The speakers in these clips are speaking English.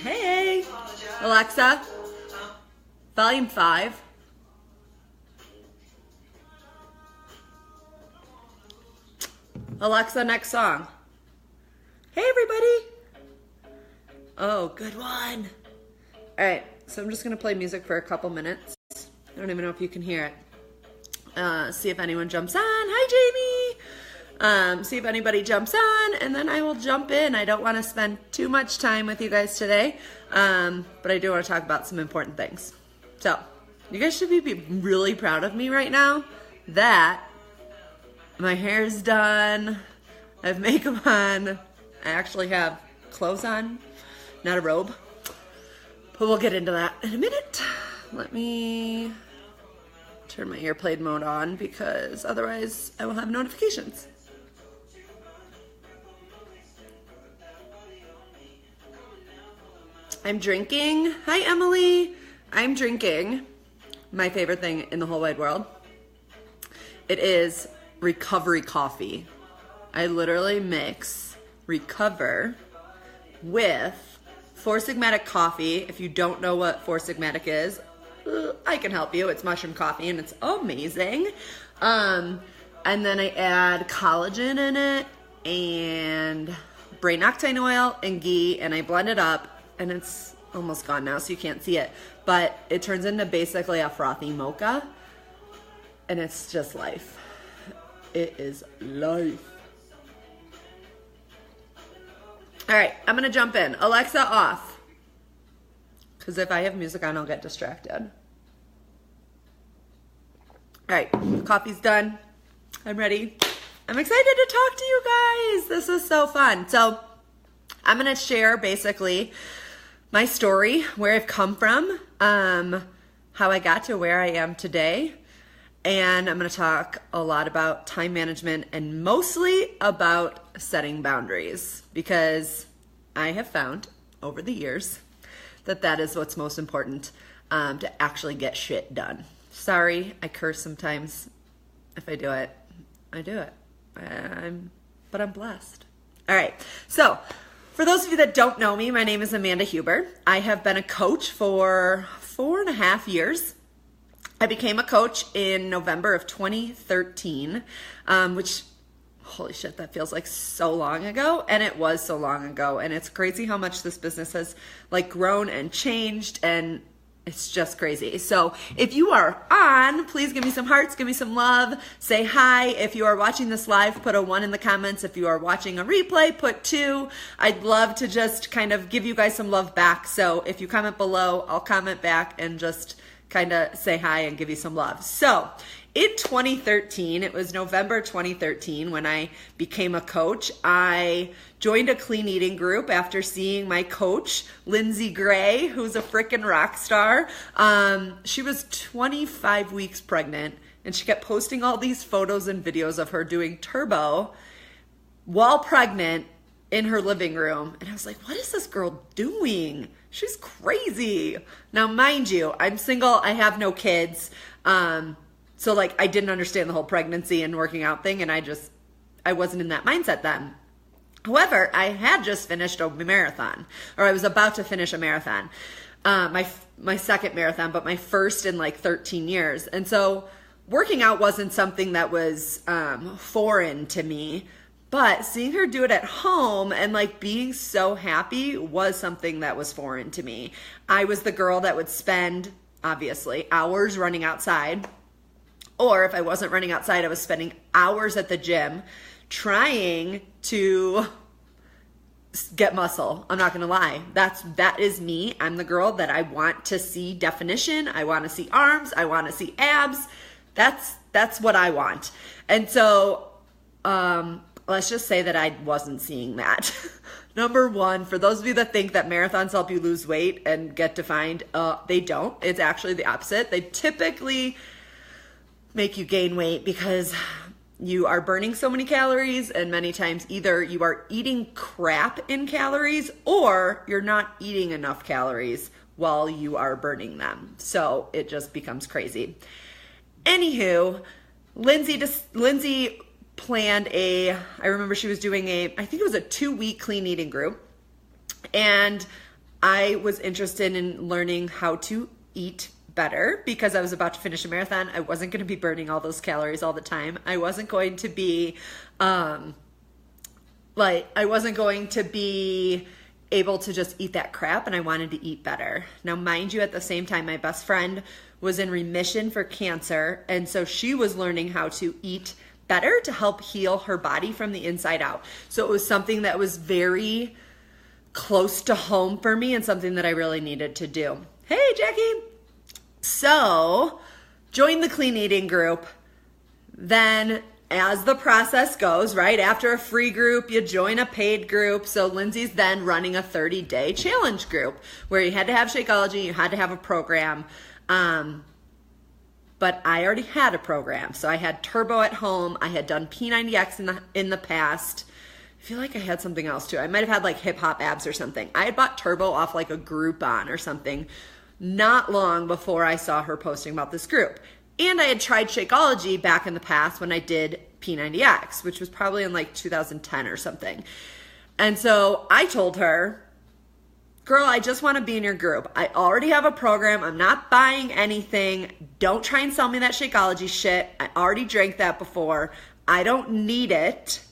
Hey, Alexa, volume 5. Alexa, next song. Hey, everybody. Oh, good one. All right, so I'm just going to play music for a couple minutes. I don't even know if you can hear it. See if anyone jumps on. Hi, Jamie. See if anybody jumps on, and then I will jump in. I don't want to spend too much time with you guys today, but I do want to talk about some important things. So, you guys should be really proud of me right now that my hair's done, I have makeup on, I actually have clothes on, not a robe, but we'll get into that in a minute. Let me turn my airplane mode on because otherwise I will have notifications. I'm drinking. Hi, Emily. I'm drinking my favorite thing in the whole wide world. It is Recovery coffee. I literally mix Recover with Four Sigmatic coffee. If you don't know what Four Sigmatic is, I can help you. It's mushroom coffee and it's amazing. And then I add collagen in it and brain octane oil and ghee, and I blend it up, and it's almost gone now so you can't see it, but it turns into basically a frothy mocha, and it's just life. It is life. All right, I'm gonna jump in. Alexa, off. Because if I have music on, I'll get distracted. All right, coffee's done. I'm ready. I'm excited to talk to you guys. This is so fun. So I'm gonna share basically my story, where I've come from, how I got to where I am today. And I'm going to talk a lot about time management and mostly about setting boundaries, because I have found over the years that that is what's most important, to actually get shit done. Sorry, I curse sometimes. If I do it, I do it. But I'm blessed. All right. So for those of you that don't know me, my name is Amanda Huber. I have been a coach for 4.5 years. I became a coach in November of 2013, which, holy shit, that feels like so long ago. And it was so long ago. And it's crazy how much this business has like grown and changed, and it's just crazy. So if you are on, please give me some hearts, give me some love, say hi. If you are watching this live, put a 1 in the comments. If you are watching a replay, put 2. I'd love to just kind of give you guys some love back. So if you comment below, I'll comment back and just kind of say hi and give you some love. So in 2013, it was November 2013 when I became a coach. I joined a clean eating group after seeing my coach, Lindsay Gray, who's a freaking rock star. She was 25 weeks pregnant, and she kept posting all these photos and videos of her doing turbo while pregnant in her living room. And I was like, what is this girl doing? She's crazy. Now, mind you, I'm single. I have no kids. So like I didn't understand the whole pregnancy and working out thing. And I wasn't in that mindset then. However, I had just finished a marathon, or I was about to finish a marathon. My second marathon, but my first in like 13 years. And so working out wasn't something that was foreign to me. But seeing her do it at home and like being so happy was something that was foreign to me. I was the girl that would spend, obviously, hours running outside. Or if I wasn't running outside, I was spending hours at the gym trying to get muscle. I'm not going to lie. That is me. I'm the girl that I want to see definition. I want to see arms. I want to see abs. That's what I want. And so, let's just say that I wasn't seeing that. Number one, for those of you that think that marathons help you lose weight and get defined, they don't. It's actually the opposite. They typically make you gain weight because you are burning so many calories, and many times either you are eating crap in calories or you're not eating enough calories while you are burning them. So it just becomes crazy. Anywho, Lindsay planned I remember she was doing I think it was a 2-week clean eating group. And I was interested in learning how to eat better because I was about to finish a marathon. I wasn't going to be burning all those calories all the time. I wasn't going to be able to just eat that crap, and I wanted to eat better. Now, mind you, at the same time, my best friend was in remission for cancer, and so she was learning how to eat better to help heal her body from the inside out. So it was something that was very close to home for me and something that I really needed to do. Hey, Jackie. So, join the clean eating group. Then, as the process goes, right, after a free group, you join a paid group. So Lindsay's then running a 30-day challenge group where you had to have Shakeology, you had to have a program. But I already had a program. So I had Turbo at home. I had done P90X in the past. I feel like I had something else too. I might have had like Hip Hop Abs or something. I had bought Turbo off like a Groupon or something not long before I saw her posting about this group. And I had tried Shakeology back in the past when I did P90X, which was probably in like 2010 or something. And so I told her, girl, I just want to be in your group. I already have a program. I'm not buying anything. Don't try and sell me that Shakeology shit. I already drank that before. I don't need it.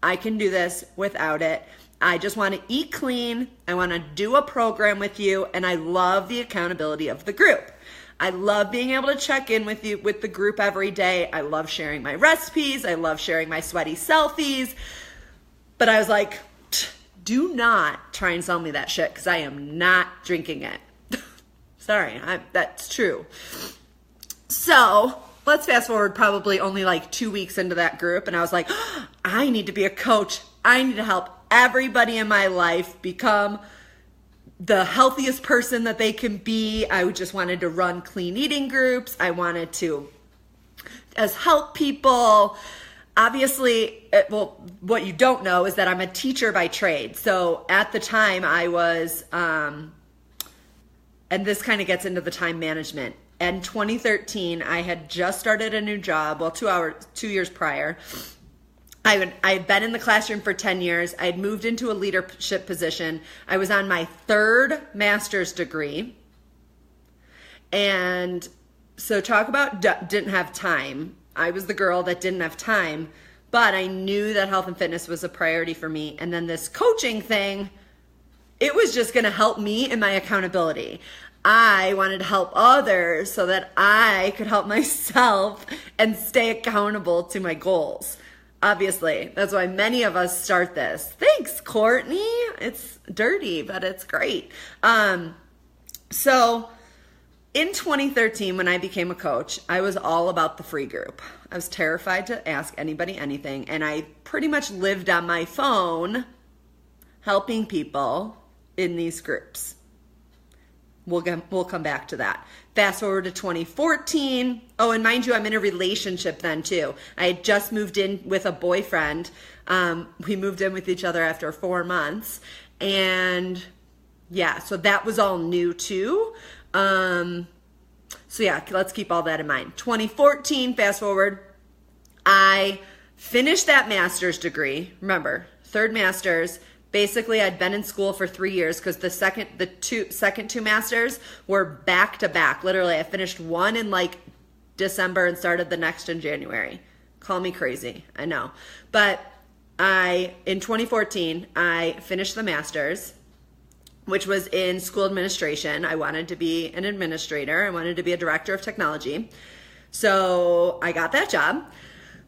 I can do this without it. I just want to eat clean. I want to do a program with you. And I love the accountability of the group. I love being able to check in with you, with the group every day. I love sharing my recipes. I love sharing my sweaty selfies. But I was like, do not try and sell me that shit because I am not drinking it. Sorry, that's true. So let's fast forward probably only like 2 weeks into that group. And I was like, I need to be a coach. I need to help everybody in my life become the healthiest person that they can be. I just wanted to run clean eating groups. I wanted to help people. Obviously, what you don't know is that I'm a teacher by trade. So at the time I was, and this kind of gets into the time management. In 2013, I had just started a new job. Well, 2 years prior. I had been in the classroom for 10 years. I had moved into a leadership position. I was on my third master's degree. And so talk about didn't have time. I was the girl that didn't have time, but I knew that health and fitness was a priority for me. And then this coaching thing, it was just going to help me in my accountability. I wanted to help others so that I could help myself and stay accountable to my goals. Obviously, that's why many of us start this. Thanks, Courtney. It's dirty, but it's great. So in 2013, when I became a coach, I was all about the free group. I was terrified to ask anybody anything, and I pretty much lived on my phone helping people in these groups. We'll come back to that. Fast forward to 2014. Oh, and mind you, I'm in a relationship then too. I had just moved in with a boyfriend. We moved in with each other after 4 months. And yeah, so that was all new too. So yeah, let's keep all that in mind. 2014, fast forward, I finished that master's degree. Remember, third master's. Basically, I'd been in school for 3 years because the second two masters were back to back. Literally, I finished one in like December and started the next in January. Call me crazy, I know. But in 2014, I finished the master's, which was in school administration. I wanted to be an administrator. I wanted to be a director of technology. So I got that job.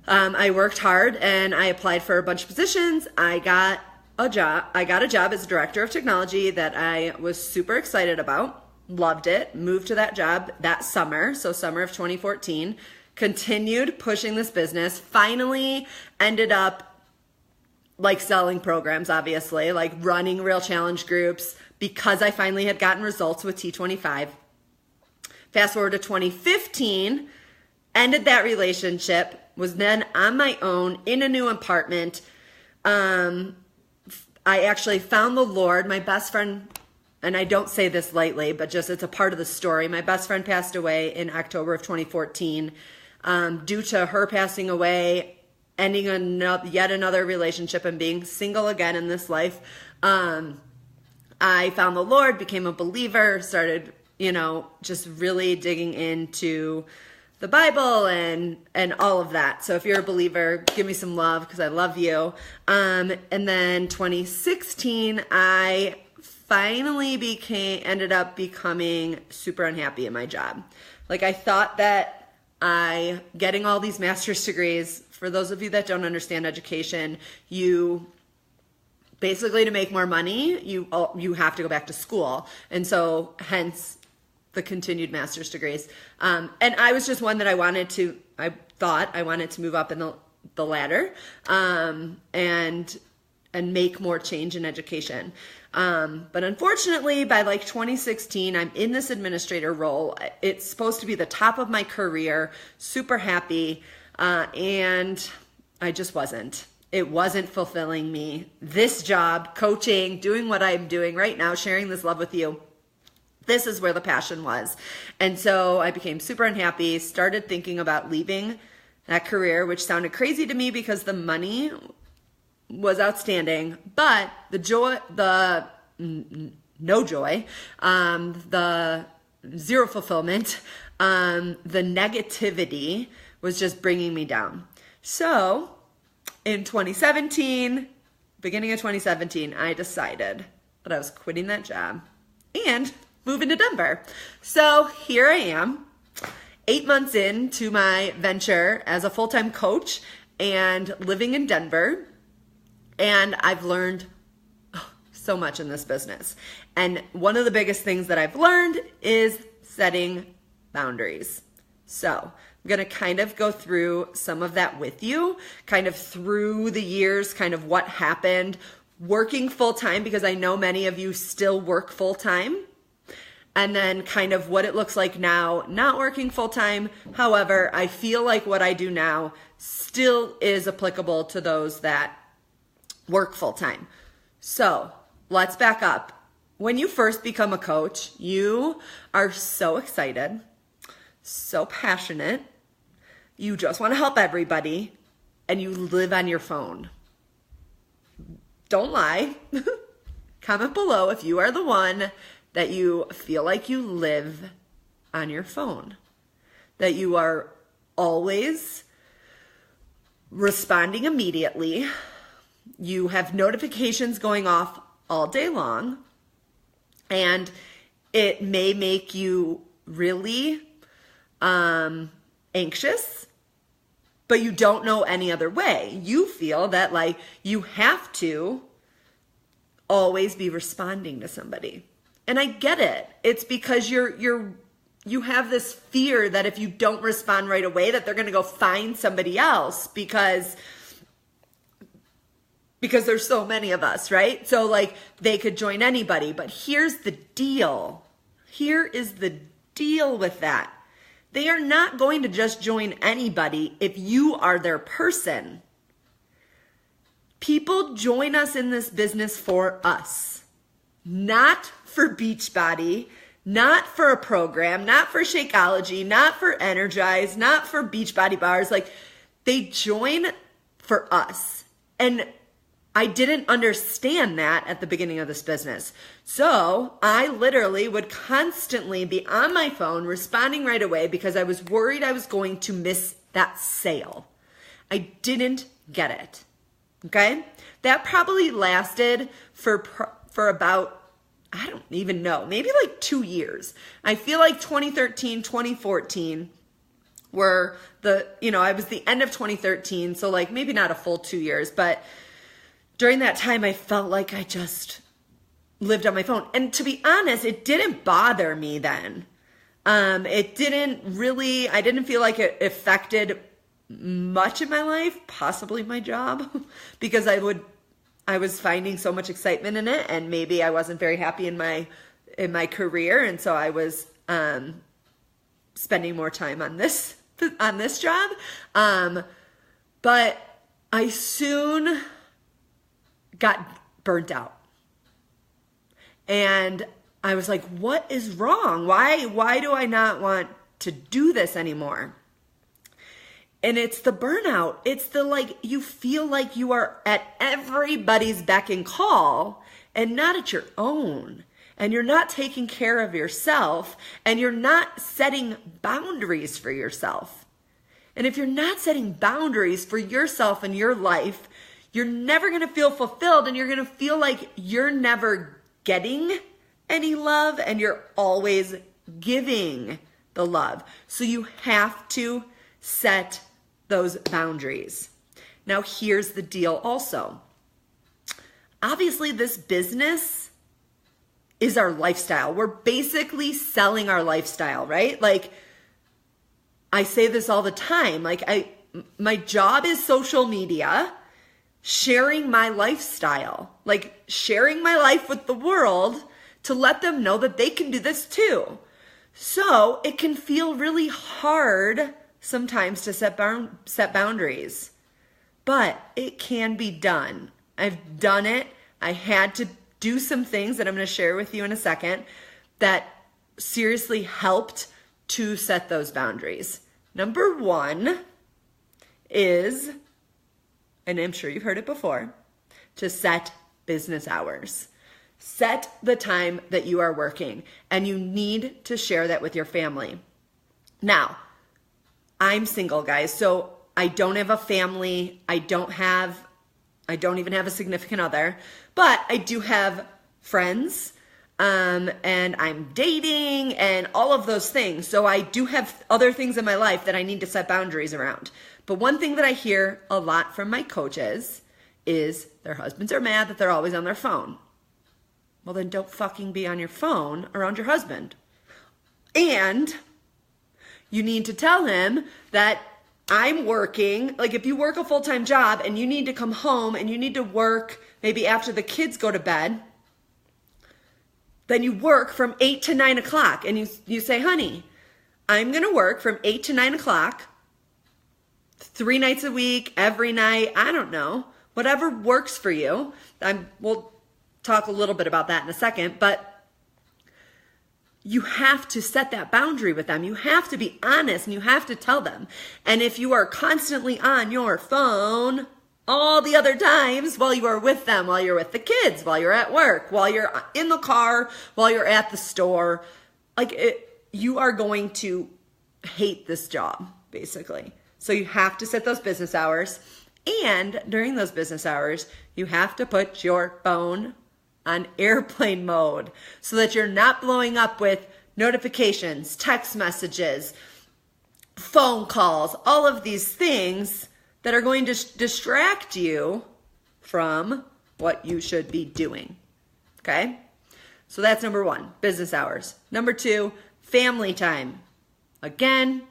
I worked hard and I applied for a bunch of positions. I got a job as a director of technology that I was super excited about. Loved it. Moved to that job that summer, so summer of 2014. Continued pushing this business. Finally ended up like selling programs, obviously, like running real challenge groups because I finally had gotten results with T25. Fast forward to 2015, ended that relationship, was then on my own in a new apartment. I actually found the Lord. My best friend, and I don't say this lightly, but just it's a part of the story. My best friend passed away in October of 2014. Due to her passing away, ending yet another relationship and being single again in this life, I found the Lord, became a believer, started, just really digging into the Bible and all of that. So if you're a believer, give me some love because I love you. And then 2016, I finally ended up becoming super unhappy in my job. Like I thought that getting all these master's degrees, for those of you that don't understand education, you basically, to make more money, you have to go back to school. And so hence the continued master's degrees. And I was just one that I thought I wanted to move up in the ladder and make more change in education. But unfortunately, by like 2016, I'm in this administrator role. It's supposed to be the top of my career, super happy, and I just wasn't. It wasn't fulfilling me. This job, coaching, doing what I'm doing right now, sharing this love with you, this is where the passion was. And so I became super unhappy, started thinking about leaving that career, which sounded crazy to me because the money was outstanding, but the zero fulfillment, the negativity was just bringing me down. So in 2017, beginning of 2017, I decided that I was quitting that job and moving to Denver. So here I am, 8 months into my venture as a full-time coach and living in Denver. And I've learned so much in this business. And one of the biggest things that I've learned is setting boundaries. So I'm going to kind of go through some of that with you, kind of through the years, kind of what happened working full-time, because I know many of you still work full-time, and then kind of what it looks like now not working full-time. However, I feel like what I do now still is applicable to those that work full-time. So let's back up. When you first become a coach, you are so excited, so passionate, you just want to help everybody, and you live on your phone. Don't lie. Comment below if you are the one that you feel like you live on your phone, that you are always responding immediately, you have notifications going off all day long, and it may make you really anxious, but you don't know any other way. You feel that like you have to always be responding to somebody. And I get it. It's because you have this fear that if you don't respond right away, that they're going to go find somebody else because there's so many of us, right? So like they could join anybody. But here's the deal. Here is the deal with that. They are not going to just join anybody if you are their person. People join us in this business for us, not for Beachbody, not for a program, not for Shakeology, not for Energize, not for Beachbody bars. Like they join for us. And I didn't understand that at the beginning of this business. So I literally would constantly be on my phone responding right away because I was worried I was going to miss that sale. I didn't get it. Okay? That probably lasted for about, I don't even know, maybe like 2 years. I feel like 2013, 2014 were I was the end of 2013, so like maybe not a full 2 years, but during that time, I felt like I just lived on my phone. And to be honest, it didn't bother me then. I didn't feel like it affected much of my life, possibly my job, because I was finding so much excitement in it, and maybe I wasn't very happy in my career, and so I was spending more time on this job. But I soon got burnt out. And I was like, what is wrong? Why do I not want to do this anymore? And it's the burnout. It's the like, you feel like you are at everybody's beck and call and not at your own, and you're not taking care of yourself, and you're not setting boundaries for yourself. And if you're not setting boundaries for yourself and your life, you're never going to feel fulfilled, and you're going to feel like you're never getting any love, and you're always giving the love. So you have to set those boundaries. Now, here's the deal also. Obviously, this business is our lifestyle. We're basically selling our lifestyle, right? Like, I say this all the time. Like, my job is social media, sharing my lifestyle, like sharing my life with the world to let them know that they can do this too. So it can feel really hard sometimes to set boundaries, but it can be done. I've done it. I had to do some things that I'm going to share with you in a second that seriously helped to set those boundaries. Number one is, and I'm sure you've heard it before, to set business hours. Set the time that you are working, and you need to share that with your family. Now, I'm single, guys, so I don't have a family. I don't even have a significant other, but I do have friends, and I'm dating and all of those things. So I do have other things in my life that I need to set boundaries around. But one thing that I hear a lot from my coaches is their husbands are mad that they're always on their phone. Well, then don't fucking be on your phone around your husband. And you need to tell him that I'm working. Like, if you work a full-time job and you need to come home and you need to work maybe after the kids go to bed, then you work from 8 to 9 o'clock. And you say, honey, I'm going to work from 8 to 9 o'clock, 3 nights a week, every night. I don't know. Whatever works for you. We'll talk a little bit about that in a second, but you have to set that boundary with them. You have to be honest, and you have to tell them. And if you are constantly on your phone all the other times while you are with them, while you're with the kids, while you're at work, while you're in the car, while you're at the store, you are going to hate this job, basically. So you have to set those business hours. And during those business hours, you have to put your phone on airplane mode so that you're not blowing up with notifications, text messages, phone calls, all of these things that are going to distract you from what you should be doing. Okay? So that's number one, business hours. Number two, family time. Again,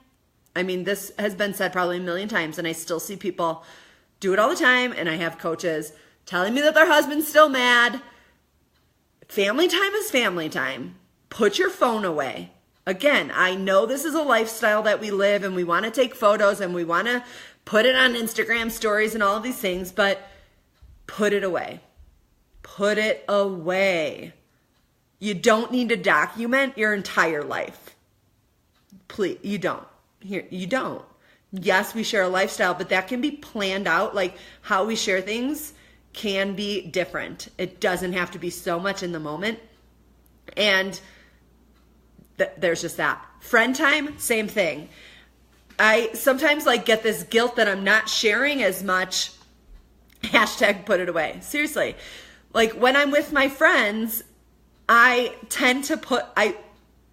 this has been said probably a million times, and I still see people do it all the time, and I have coaches telling me that their husband's still mad. Family time is family time. Put your phone away. Again, I know this is a lifestyle that we live, and we want to take photos and we want to put it on Instagram stories and all of these things, but put it away. Put it away. You don't need to document your entire life. Please, you don't. You don't. Yes, we share a lifestyle, but that can be planned out. Like, how we share things can be different. It doesn't have to be so much in the moment. And there's just that. Friend time, same thing. I sometimes get this guilt that I'm not sharing as much. Hashtag put it away. Seriously. When I'm with my friends, I tend to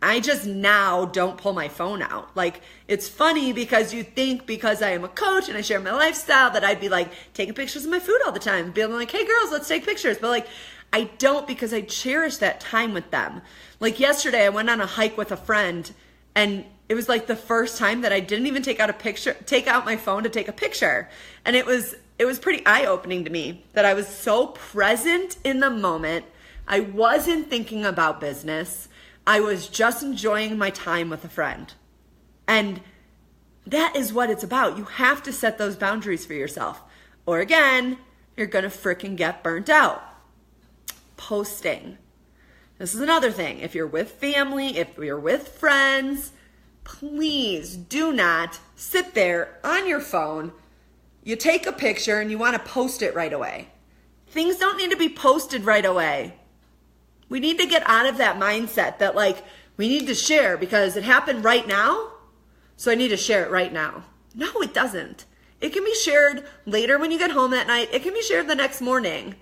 I just now don't pull my phone out. It's funny because you think because I am a coach and I share my lifestyle that I'd be taking pictures of my food all the time. Being hey girls, let's take pictures. But I don't, because I cherish that time with them. Yesterday I went on a hike with a friend, and it was the first time that I didn't even take out my phone to take a picture. And it was pretty eye-opening to me that I was so present in the moment. I wasn't thinking about business. I was just enjoying my time with a friend. And that is what it's about. You have to set those boundaries for yourself. Or again, you're going to freaking get burnt out. Posting. This is another thing. If you're with family, if you're with friends, please do not sit there on your phone. You take a picture and you want to post it right away. Things don't need to be posted right away. We need to get out of that mindset that like we need to share because it happened right now, so I need to share it right now. No, it doesn't. It can be shared later when you get home that night. It can be shared the next morning.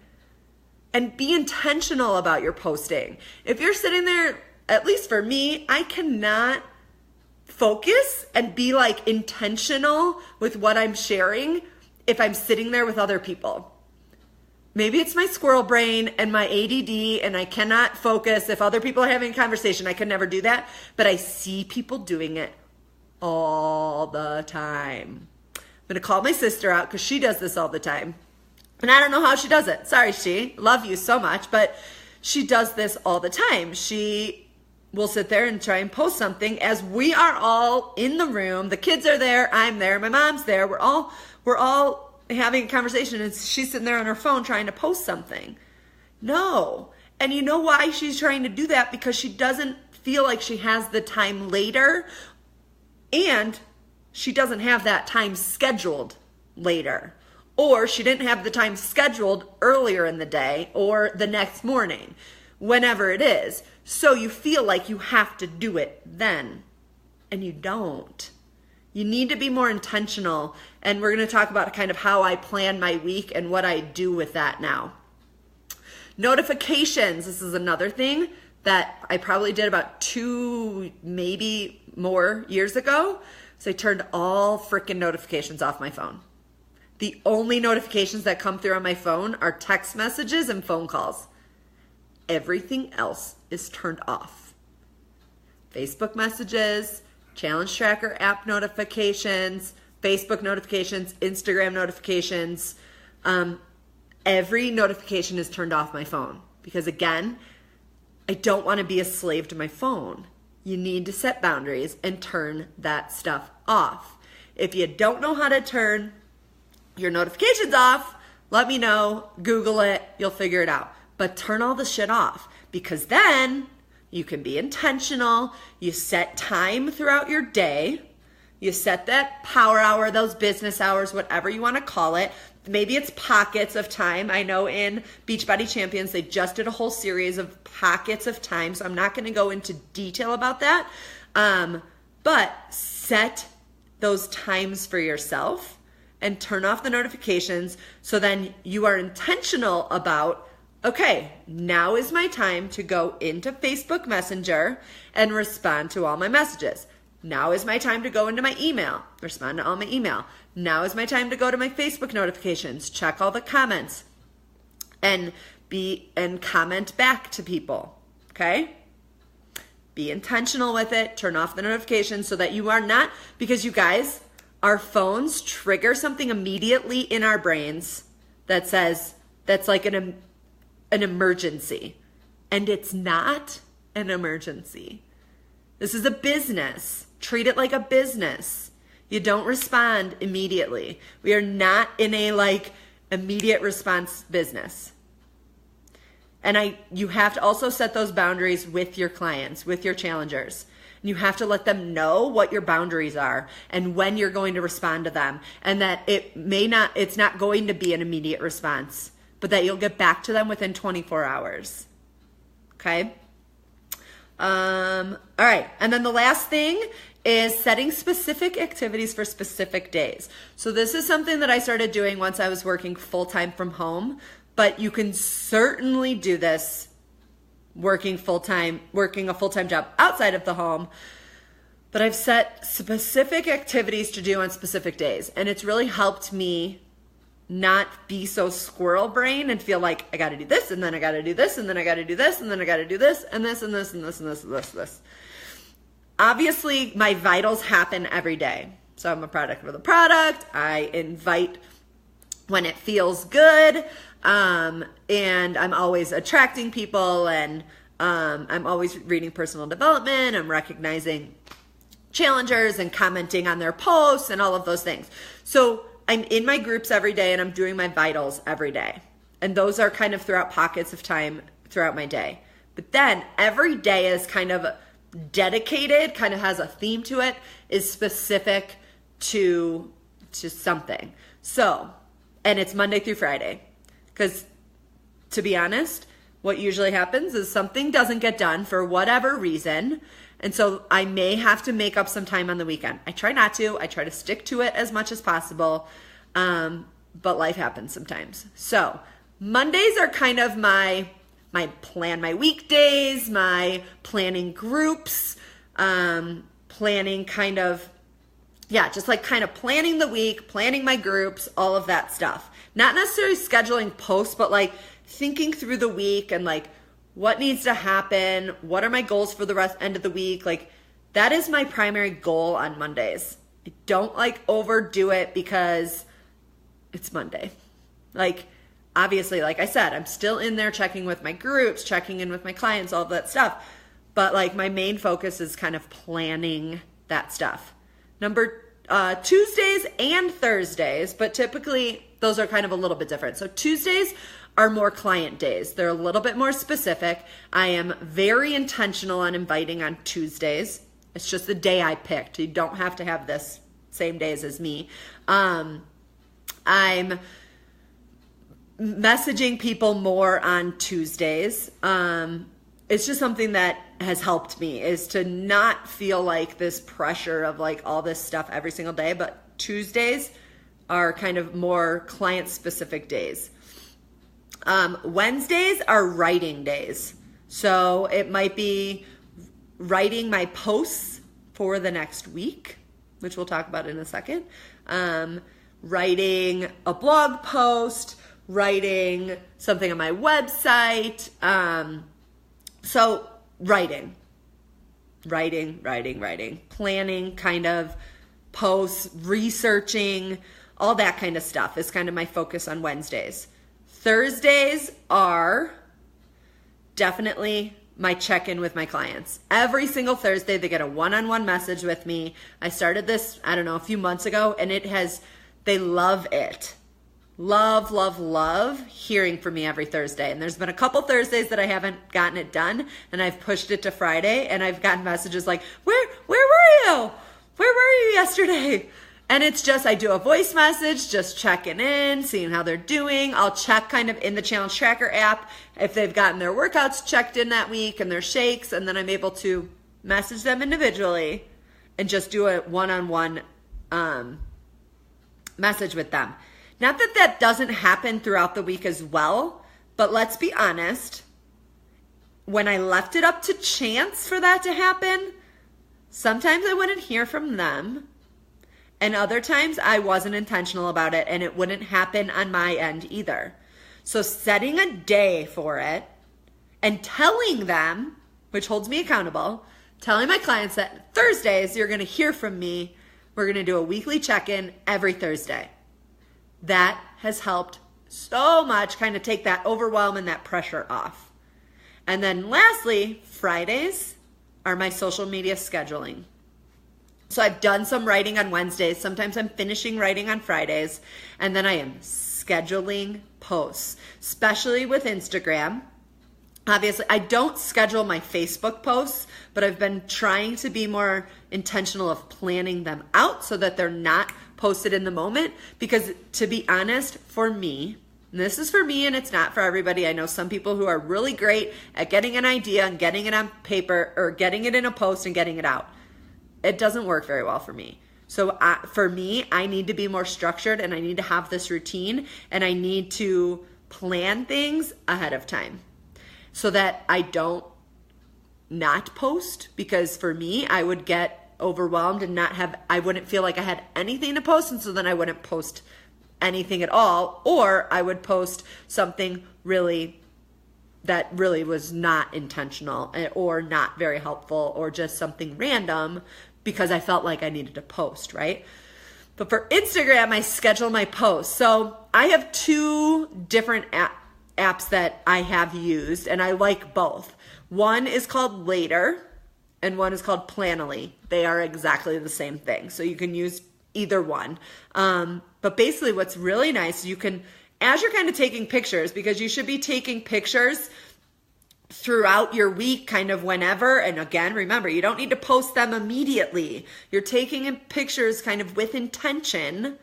And be intentional about your posting. If you're sitting there, at least for me, I cannot focus and be like intentional with what I'm sharing if I'm sitting there with other people. Maybe it's my squirrel brain and my ADD and I cannot focus. If other people are having a conversation, I could never do that. But I see people doing it all the time. I'm going to call my sister out because she does this all the time. And I don't know how she does it. Sorry, she. Love you so much. But she does this all the time. She will sit there and try and post something as we are all in the room. The kids are there. I'm there. My mom's there. We're all having a conversation and she's sitting there on her phone trying to post something. No. And you know why she's trying to do that? Because she doesn't feel like she has the time later and she doesn't have that time scheduled later. Or she didn't have the time scheduled earlier in the day or the next morning, whenever it is. So you feel like you have to do it then, and you don't. You need to be more intentional, and we're going to talk about kind of how I plan my week and what I do with that now. Notifications. This is another thing that I probably did about 2, maybe more years ago. So I turned all freaking notifications off my phone. The only notifications that come through on my phone are text messages and phone calls. Everything else is turned off. Facebook messages, Challenge Tracker app notifications, Facebook notifications, Instagram notifications. Every notification is turned off my phone because, again, I don't want to be a slave to my phone. You need to set boundaries and turn that stuff off. If you don't know how to turn your notifications off, let me know, Google it, you'll figure it out. But turn all the shit off because then you can be intentional. You set time throughout your day. You set that power hour, those business hours, whatever you want to call it. Maybe it's pockets of time. I know in Beachbody Champions, they just did a whole series of pockets of time. So I'm not going to go into detail about that. But set those times for yourself and turn off the notifications so then you are intentional about, okay, now is my time to go into Facebook Messenger and respond to all my messages. Now is my time to go into my email, respond to all my email. Now is my time to go to my Facebook notifications, check all the comments, and comment back to people, okay? Be intentional with it, turn off the notifications so that you are not, because you guys, our phones trigger something immediately in our brains that says, that's like an emergency. And it's not an emergency. This is a business. Treat it like a business. You don't respond immediately. We are not in a like immediate response business. And you have to also set those boundaries with your clients, with your challengers. You have to let them know what your boundaries are and when you're going to respond to them, and that it's not going to be an immediate response, but that you'll get back to them within 24 hours. Okay? All right. And then the last thing is setting specific activities for specific days. So this is something that I started doing once I was working full-time from home, but you can certainly do this working a full-time job outside of the home. But I've set specific activities to do on specific days. And it's really helped me not be so squirrel brain and feel like I got to do this and then I got to do this and then I got to do this and then I got to do this and this and this and this and this and this. Obviously, my vitals happen every day. So I'm a product of the product. I invite when it feels good. And I'm always attracting people, and I'm always reading personal development. I'm recognizing challengers and commenting on their posts and all of those things. So I'm in my groups every day and I'm doing my vitals every day. And those are kind of throughout pockets of time throughout my day. But then every day is kind of dedicated, kind of has a theme to it, is specific to something. So, and it's Monday through Friday. Because to be honest, what usually happens is something doesn't get done for whatever reason. And so I may have to make up some time on the weekend. I try not to. I try to stick to it as much as possible. But life happens sometimes. So Mondays are kind of my plan, my weekdays, my planning groups, planning kind of, just like kind of planning the week, planning my groups, all of that stuff. Not necessarily scheduling posts, but like thinking through the week and like what needs to happen, what are my goals for the end of the week. Like that is my primary goal on Mondays. I don't like overdo it because it's Monday. Like obviously, like I said, I'm still in there checking with my groups, checking in with my clients, all of that stuff. But like my main focus is kind of planning that stuff. Tuesdays and Thursdays, but typically those are kind of a little bit different. So Tuesdays are more client days. They're a little bit more specific. I am very intentional on inviting on Tuesdays. It's just the day I picked. You don't have to have this same days as me. I'm messaging people more on Tuesdays. It's just something that has helped me, is to not feel like this pressure of like all this stuff every single day, but Tuesdays are kind of more client specific days. Wednesdays are writing days. So it might be writing my posts for the next week, which we'll talk about in a second. Writing a blog post, writing something on my website. So writing, planning kind of posts, researching, all that kind of stuff is kind of my focus on Wednesdays. Thursdays are definitely my check-in with my clients. Every single Thursday, they get a one-on-one message with me. I started this, a few months ago, and they love it. Love hearing from me every Thursday. And there's been a couple Thursdays that I haven't gotten it done, and I've pushed it to Friday, and I've gotten messages like, where were you? Where were you yesterday? And it's just, I do a voice message, just checking in, seeing how they're doing. I'll check kind of in the Challenge Tracker app if they've gotten their workouts checked in that week and their shakes, and then I'm able to message them individually and just do a one-on-one message with them. Not that that doesn't happen throughout the week as well, but let's be honest, when I left it up to chance for that to happen, sometimes I wouldn't hear from them, and other times I wasn't intentional about it and it wouldn't happen on my end either. So setting a day for it and telling them, which holds me accountable, telling my clients that Thursdays you're going to hear from me. We're going to do a weekly check-in every Thursday. That has helped so much kind of take that overwhelm and that pressure off. And then lastly, Fridays are my social media scheduling. So I've done some writing on Wednesdays. Sometimes I'm finishing writing on Fridays. And then I am scheduling posts, especially with Instagram. Obviously, I don't schedule my Facebook posts, but I've been trying to be more intentional of planning them out so that they're not posted in the moment. Because to be honest, for me, and this is for me and it's not for everybody. I know some people who are really great at getting an idea and getting it on paper or getting it in a post and getting it out. It doesn't work very well for me. So for me, I need to be more structured and I need to have this routine and I need to plan things ahead of time so that I don't not post, because for me, I would get overwhelmed and I wouldn't feel like I had anything to post, and so then I wouldn't post anything at all, or I would post something that really was not intentional or not very helpful or just something random because I felt like I needed to post, right? But for Instagram, I schedule my posts. So I have two different apps that I have used, and I like both. One is called Later, and one is called Planoly. They are exactly the same thing, so you can use either one. But basically what's really nice, you can, as you're kind of taking pictures, because you should be taking pictures throughout your week, kind of whenever, and again, remember, you don't need to post them immediately. You're taking in pictures kind of with intention,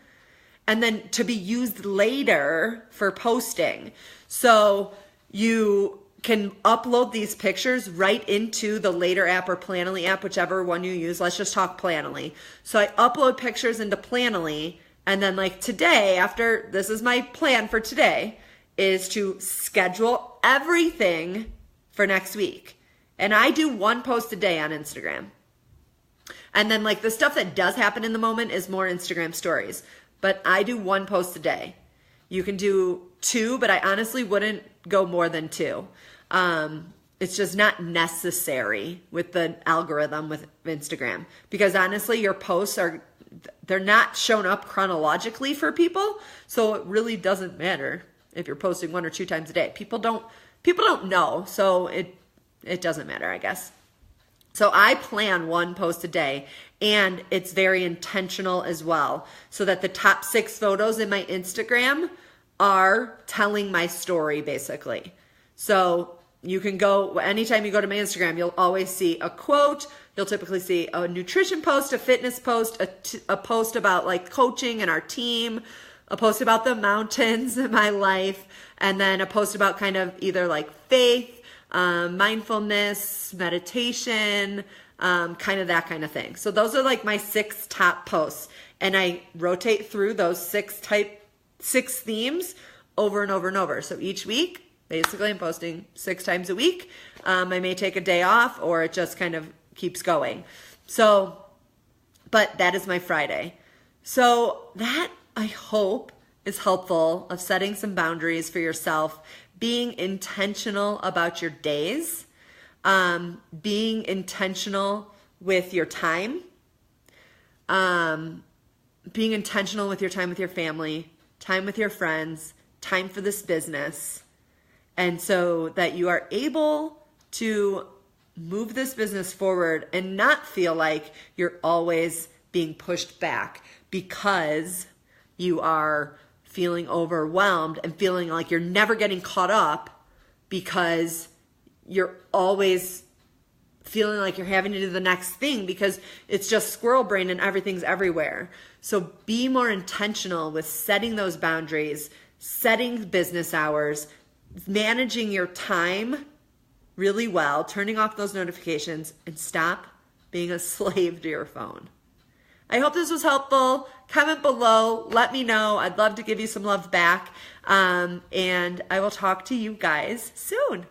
and then to be used later for posting. So you can upload these pictures right into the Later app or Planoly app, whichever one you use. Let's just talk Planoly. So I upload pictures into Planoly, and then like today, after this is my plan for today, is to schedule everything for next week. And I do one post a day on Instagram. And then like the stuff that does happen in the moment is more Instagram stories. But I do one post a day. You can do 2, but I honestly wouldn't go more than 2. It's just not necessary with the algorithm with Instagram, because honestly, your posts they're not shown up chronologically for people. So it really doesn't matter if you're posting 1 or 2 times a day. People don't know. So it doesn't matter, I guess. So I plan 1 post a day, and it's very intentional as well, so that the top 6 photos in my Instagram are telling my story basically. So you can go, anytime you go to my Instagram, you'll always see a quote. You'll typically see a nutrition post, a fitness post, a post about like coaching and our team, a post about the mountains in my life, and then a post about kind of either like faith, mindfulness, meditation, kind of that kind of thing. So those are like my 6 top posts, and I rotate through those 6 themes over and over and over. So each week, basically I'm posting 6 times a week. I may take a day off, or it just kind of keeps going. So, but that is my Friday. So that, I hope, is helpful of setting some boundaries for yourself, being intentional about your days, being intentional with your time, being intentional with your time with your family, time with your friends, time for this business. And so that you are able to move this business forward and not feel like you're always being pushed back because you are feeling overwhelmed and feeling like you're never getting caught up because you're always feeling like you're having to do the next thing because it's just squirrel brain and everything's everywhere. So be more intentional with setting those boundaries, setting business hours, managing your time really well, turning off those notifications, and stop being a slave to your phone. I hope this was helpful. Comment below. Let me know. I'd love to give you some love back. And I will talk to you guys soon.